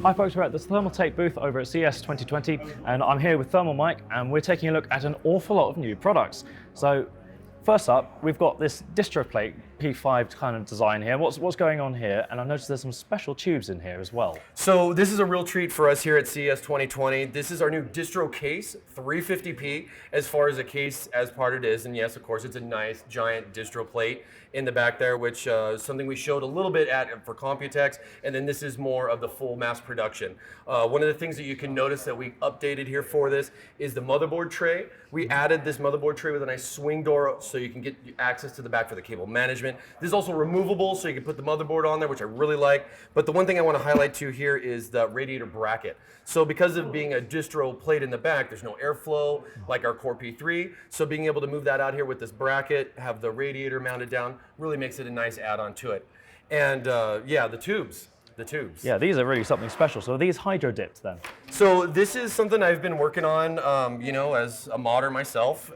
Hi folks, we're at the Thermaltake booth over at CES 2020 and I'm here with Thermal Mike and we're taking a look at an awful lot of new products. So first up, we've got this distro plate P5 kind of design here. What's going on here? And I noticed there's some special tubes in here as well. So this is a real treat for us here at CES 2020. This is our new distro case, 350p as far as a case as part it is. And yes, of course, it's a nice giant distro plate in the back there, which is something we showed a little bit at for Computex. And then this is more of the full mass production. One of the things that you can notice that we updated here for this is the motherboard tray. We added this motherboard tray with a nice swing door so you can get access to the back for the cable management. This is also removable, so you can put the motherboard on there, which I really like. But the one thing I want to highlight to here is the radiator bracket. So because of being a distro plate in the back, there's no airflow like our Core P3. So being able to move that out here with this bracket, have the radiator mounted down, really makes it a nice add-on to it. And yeah, the tubes. Yeah, these are really something special. So are these hydro dipped then? So this is something I've been working on, you know, as a modder myself.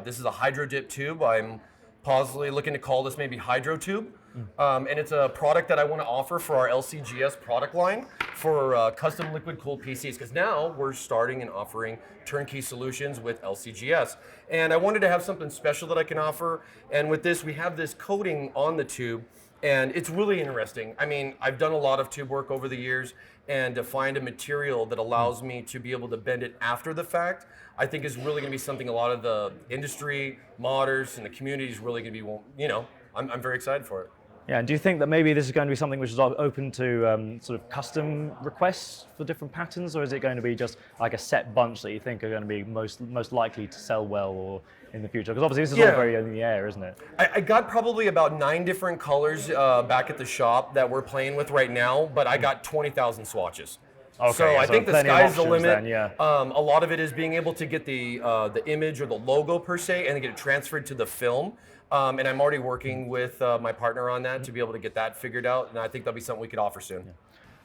This is a hydro dip tube. I'm possibly looking to call this maybe hydro tube. And it's a product that I want to offer for our LCGS product line for custom liquid cooled PCs, because now we're starting and offering turnkey solutions with LCGS. And I wanted to have something special that I can offer. And with this, we have this coating on the tube. And it's really interesting. I mean, I've done a lot of tube work over the years, and to find a material that allows me to be able to bend it after the fact, I think is really going to be something a lot of the industry, modders, and the community is really going to be, you know, I'm very excited for it. Yeah, and do you think that maybe this is going to be something which is open to sort of custom requests for different patterns, or is it going to be just like a set bunch that you think are going to be most likely to sell well or in the future? Because obviously this is all very in the air, isn't it? I got probably about 9 different colors back at the shop that we're playing with right now, but I got 20,000 swatches. Okay, so I think the sky's the limit. Then, yeah. A lot of it is being able to get the image or the logo per se and get it transferred to the film. And I'm already working with my partner on that to be able to get that figured out, and I think that'll be something we could offer soon. Yeah.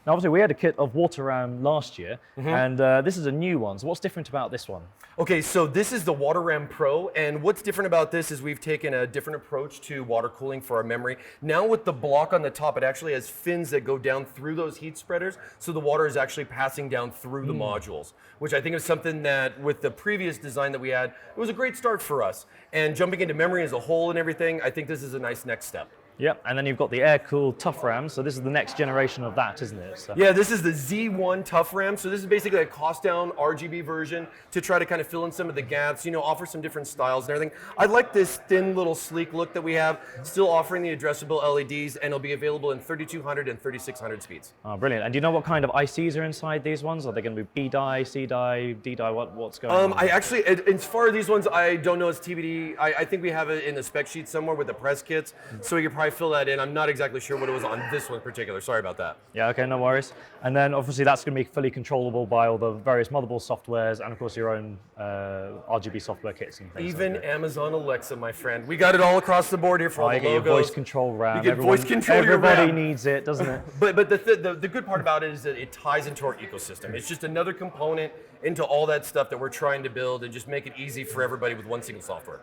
Now, obviously, we had a kit of Waterram last year, and this is a new one. So what's different about this one? Okay, so this is the Waterram Pro, and what's different about this is we've taken a different approach to water cooling for our memory. Now with the block on the top, it actually has fins that go down through those heat spreaders, so the water is actually passing down through the modules, which I think is something that with the previous design that we had, it was a great start for us. And jumping into memory as a whole and everything, I think this is a nice next step. Yep, and then you've got the air-cooled Tough Ram, so this is the next generation of that, isn't it? So. Yeah, this is the Z1 Tough Ram, so this is basically a cost-down RGB version to try to kind of fill in some of the gaps, you know, offer some different styles and everything. I like this thin little sleek look that we have, still offering the addressable LEDs, and it'll be available in 3200 and 3600 speeds. Oh, brilliant. And do you know what kind of ICs are inside these ones? Are they going to be B-die, C-die, D-die, what's going on? I actually, as far as these ones, I don't know, it's TBD. I think we have it in the spec sheet somewhere with the press kits, so we could probably fill that in. I'm not exactly sure what it was on this one in particular. Sorry about that. Yeah, okay, no worries. And then obviously that's going to be fully controllable by all the various motherboard softwares and of course your own RGB software kits and things. Even like Amazon Alexa, my friend. We got it all across the board here for all the logos. Your voice control RAM. You get voice control your RAM. Everybody needs it, doesn't it? But the good part about it is that it ties into our ecosystem. It's just another component into all that stuff that we're trying to build and just make it easy for everybody with one single software.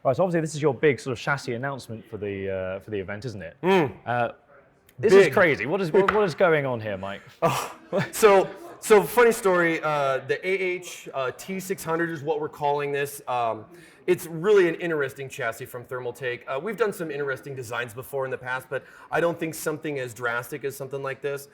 Right, so obviously this is your big sort of chassis announcement for the event, isn't it? This Big. is crazy. What is going on here, Mike? Oh, so funny story. The AH T600 is what we're calling this. It's really an interesting chassis from Thermaltake. We've done some interesting designs before in the past, but I don't think something as drastic as something like this.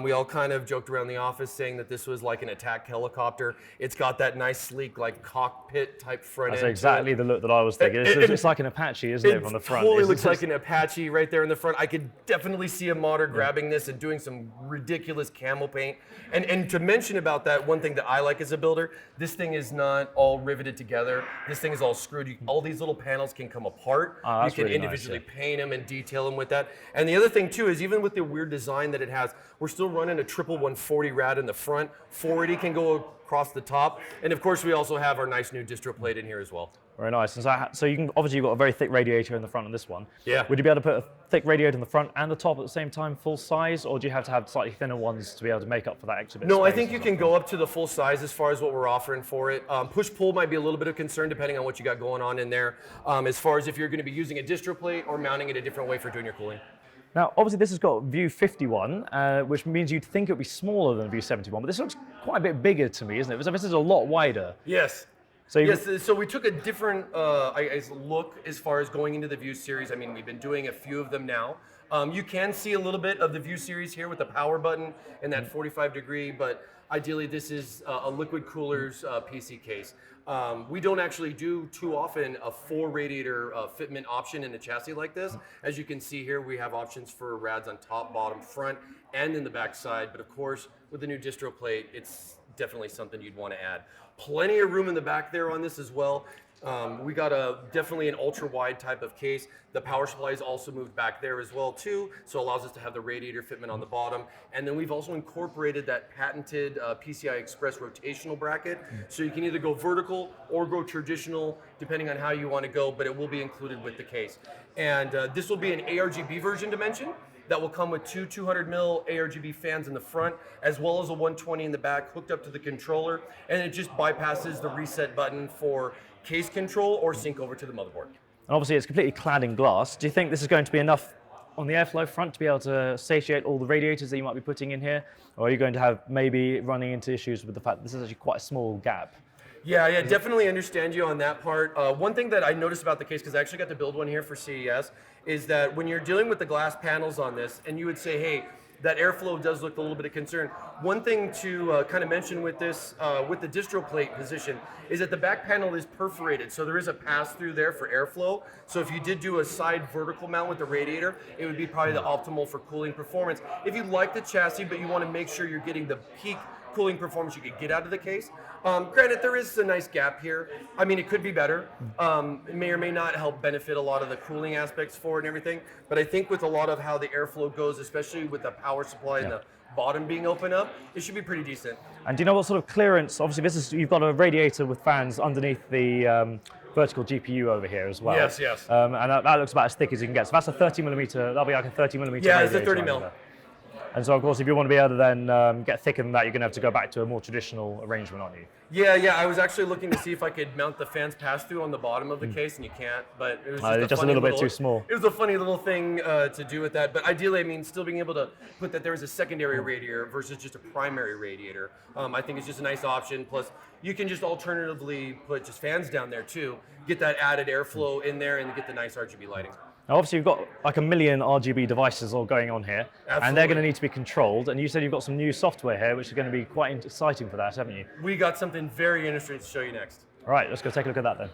We all kind of joked around the office saying that this was like an attack helicopter. It's got that nice sleek like cockpit type front end. That's exactly the look that I was thinking. It's like an Apache, isn't it, from the front? It totally looks like an Apache right there in the front. I could definitely see a modder grabbing this and doing some ridiculous camel paint. And to mention about that, one thing that I like as a builder, this thing is not all riveted together. This thing is all screwed. All these little panels can come apart. You can really individually nice, paint them and detail them with that. And the other thing too is even with the weird design that it has, we're still running a triple 140 rad in the front. 480 can go across the top. And of course we also have our nice new distro plate in here as well. Very nice. And so you can, obviously you've got a very thick radiator in the front of this one. Yeah. Would you be able to put a thick radiator in the front and the top at the same time, full size, or do you have to have slightly thinner ones to be able to make up for that extra bit? No, I think you can go up to the full size as far as what we're offering for it. Push-pull might be a little bit of concern depending on what you got going on in there, as far as if you're going to be using a distro plate or mounting it a different way for doing your cooling. Now, obviously, this has got View 51, which means you'd think it would be smaller than View 71, but this looks quite a bit bigger to me, isn't it? So this is a lot wider. Yes. So yes, so we took a different look as far as going into the View series. I mean, we've been doing a few of them now. You can see a little bit of the View series here with the power button and that 45-degree, but ideally this is a liquid cooler's PC case. We don't actually do too often a 4-radiator fitment option in a chassis like this. As you can see here, we have options for rads on top, bottom, front, and in the back side. But of course, with the new distro plate, it's definitely something you'd want to add. Plenty of room in the back there on this as well. We got definitely an ultra wide type of case. The power supply is also moved back there as well too, so it allows us to have the radiator fitment on the bottom. And then we've also incorporated that patented PCI Express rotational bracket, so you can either go vertical or go traditional, depending on how you want to go, but it will be included with the case. And this will be an ARGB version dimension that will come with two 200 mil ARGB fans in the front, as well as a 120 in the back, hooked up to the controller, and it just bypasses the reset button for case control or sync over to the motherboard. And obviously it's completely clad in glass. Do you think this is going to be enough on the airflow front to be able to satiate all the radiators that you might be putting in here? Or are you going to have maybe running into issues with the fact that this is actually quite a small gap? Yeah, definitely understand you on that part. One thing that I noticed about the case, because I actually got to build one here for CES, is that when you're dealing with the glass panels on this, and you would say, hey, that airflow does look a little bit of concern. One thing to kind of mention with this, with the distro plate position, is that the back panel is perforated, so there is a pass-through there for airflow. So if you did do a side vertical mount with the radiator, it would be probably the optimal for cooling performance. If you like the chassis, but you want to make sure you're getting the peak cooling performance you could get out of the case. Granted, there is a nice gap here. I mean, it could be better. It may or may not help benefit a lot of the cooling aspects for it and everything, but I think with a lot of how the airflow goes, especially with the power supply and the bottom being open up, it should be pretty decent. And do you know what sort of clearance, obviously you've got a radiator with fans underneath the vertical GPU over here as well. Yes. And that looks about as thick as you can get. So that's a 30 millimeter, that'll be like a 30 millimeter radiator. Yeah, it's a 30 mil. mil. And so, of course, if you want to be able to then get thicker than that, you're going to have to go back to a more traditional arrangement, aren't you? Yeah. I was actually looking to see if I could mount the fans pass-through on the bottom of the case, and you can't. But it was just a little bit too small. It was a funny little thing to do with that. But ideally, I mean, still being able to put that there is a secondary radiator versus just a primary radiator, I think is just a nice option. Plus, you can just alternatively put just fans down there too, get that added airflow in there, and get the nice RGB lighting. Now, obviously, you've got like a million RGB devices all going on here, Absolutely. And they're going to need to be controlled. And you said you've got some new software here, which is going to be quite exciting for that, haven't you? We got something very interesting to show you next. All right, let's go take a look at that then.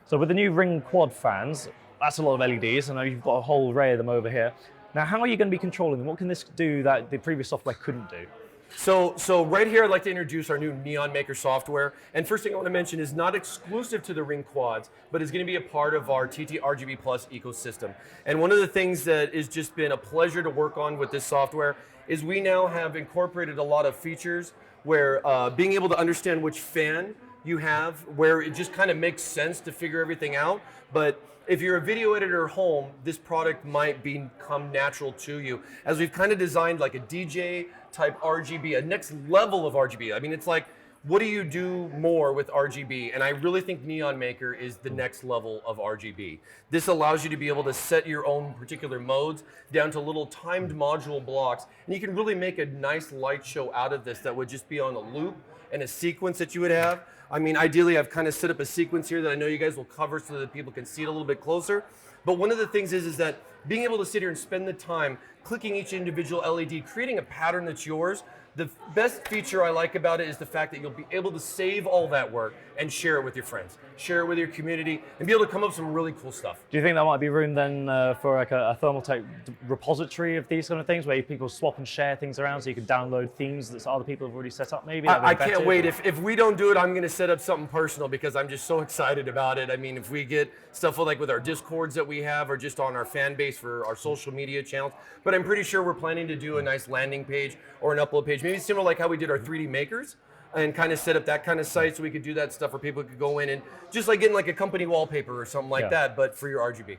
So with the new Ring Quad fans, that's a lot of LEDs, and you've got a whole array of them over here. Now, how are you going to be controlling them? What can this do that the previous software couldn't do? So right here, I'd like to introduce our new Neon Maker software. And first thing I want to mention is not exclusive to the Ring Quads, but is going to be a part of our TT RGB Plus ecosystem. And one of the things that has just been a pleasure to work on with this software is we now have incorporated a lot of features where being able to understand which fan you have, where it just kind of makes sense to figure everything out. But if you're a video editor at home, this product might become natural to you, as we've kind of designed like a DJ type RGB, a next level of RGB. I mean, it's like, what do you do more with RGB? And I really think Neon Maker is the next level of RGB. This allows you to be able to set your own particular modes down to little timed module blocks, and you can really make a nice light show out of this that would just be on a loop and a sequence that you would have. I mean, ideally, I've kind of set up a sequence here that I know you guys will cover so that people can see it a little bit closer. But one of the things is that being able to sit here and spend the time clicking each individual LED, creating a pattern that's yours. The best feature I like about it is the fact that you'll be able to save all that work and share it with your friends, share it with your community, and be able to come up with some really cool stuff. Do you think there might be room then for like a Thermaltake repository of these kind of things, where people swap and share things around, so you can download themes that other people have already set up maybe? I can't wait. If we don't do it, I'm going to set up something personal because I'm just so excited about it. I mean, if we get stuff like with our Discords that we have, or just on our fan base for our social media channels, but I'm pretty sure we're planning to do a nice landing page or an upload page, maybe similar like how we did our 3D makers, and kind of set up that kind of site so we could do that stuff where people could go in and just like getting like a company wallpaper or something like that, but for your RGB.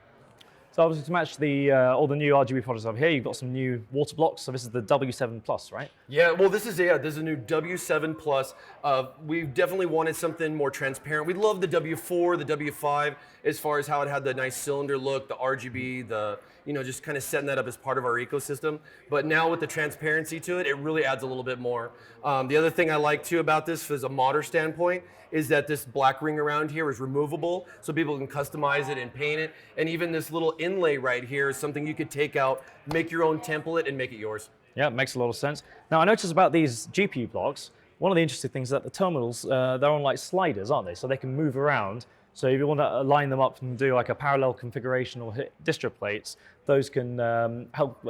So obviously to match the all the new RGB products over here, you've got some new water blocks. So this is the W7 Plus, right? Yeah, well this is a new W7 Plus. We definitely wanted something more transparent. We love the W4, the W5, as far as how it had the nice cylinder look, the RGB, the just kind of setting that up as part of our ecosystem. But now with the transparency to it, it really adds a little bit more. The other thing I like too about this, as a modder standpoint, is that this black ring around here is removable, so people can customize it and paint it. And even this little inlay right here is something you could take out, make your own template, and make it yours. Yeah, it makes a lot of sense. Now, I noticed about these GPU blocks, one of the interesting things is that the terminals, they're on like sliders, aren't they? So they can move around. So if you want to line them up and do like a parallel configuration or hit distro plates, those can help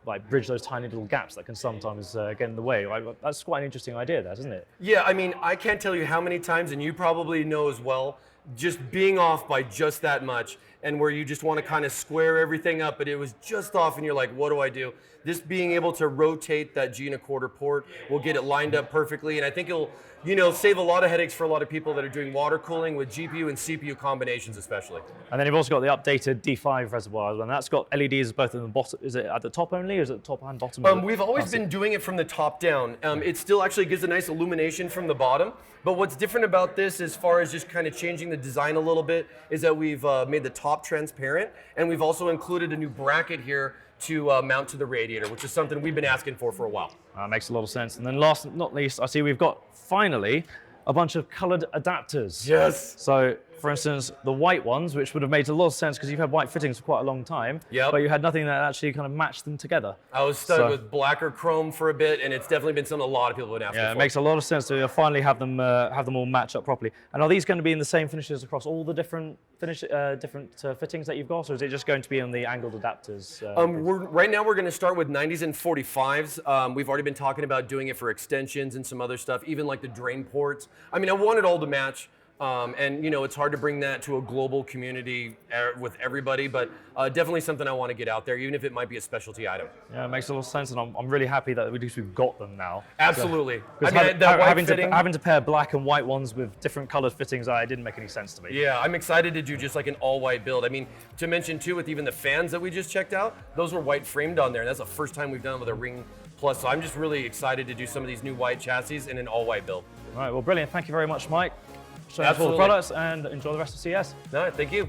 like bridge those tiny little gaps that can sometimes get in the way. That's quite an interesting idea, that, isn't it? Yeah, I mean, I can't tell you how many times, and you probably know as well, just being off by just that much, and where you just want to kind of square everything up, but it was just off, and you're like, what do I do? This being able to rotate that G1/4 port will get it lined up perfectly, and I think it'll, save a lot of headaches for a lot of people that are doing water cooling with GPU and CPU combinations especially. And then you've also got the updated D5 Reservoir, and that's got LEDs both in the bottom. Is it at the top only, or is it top and bottom? We've always been doing it from the top down. It still actually gives a nice illumination from the bottom, but what's different about this, as far as just kind of changing the design a little bit, is that we've made the top transparent, and we've also included a new bracket here to mount to the radiator, which is something we've been asking for a while. Makes a lot of sense. And then last but not least, I see we've got finally a bunch of colored adapters. Yes. So, for instance, the white ones, which would have made a lot of sense because you've had white fittings for quite a long time, but you had nothing that actually kind of matched them together. I was stuck with black or chrome for a bit, and it's definitely been something a lot of people have been asking for. Yeah, it makes a lot of sense to finally have them all match up properly. And are these going to be in the same finishes across all the different fittings that you've got, or is it just going to be on the angled adapters? Right now we're going to start with 90s and 45s. We've already been talking about doing it for extensions and some other stuff, even like the drain ports. I mean, I want it all to match. And it's hard to bring that to a global community with everybody, but definitely something I want to get out there, even if it might be a specialty item. Yeah, it makes a lot of sense, and I'm really happy that at least we've got them now. Absolutely. So, having to pair black and white ones with different colored fittings, it didn't make any sense to me. Yeah, I'm excited to do just like an all-white build. I mean, to mention too, with even the fans that we just checked out, those were white framed on there, and that's the first time we've done it with a Ring Plus, so I'm just really excited to do some of these new white chassis in an all-white build. All right, well, brilliant. Thank you very much, Mike. Show us all the products and enjoy the rest of CES. No, thank you.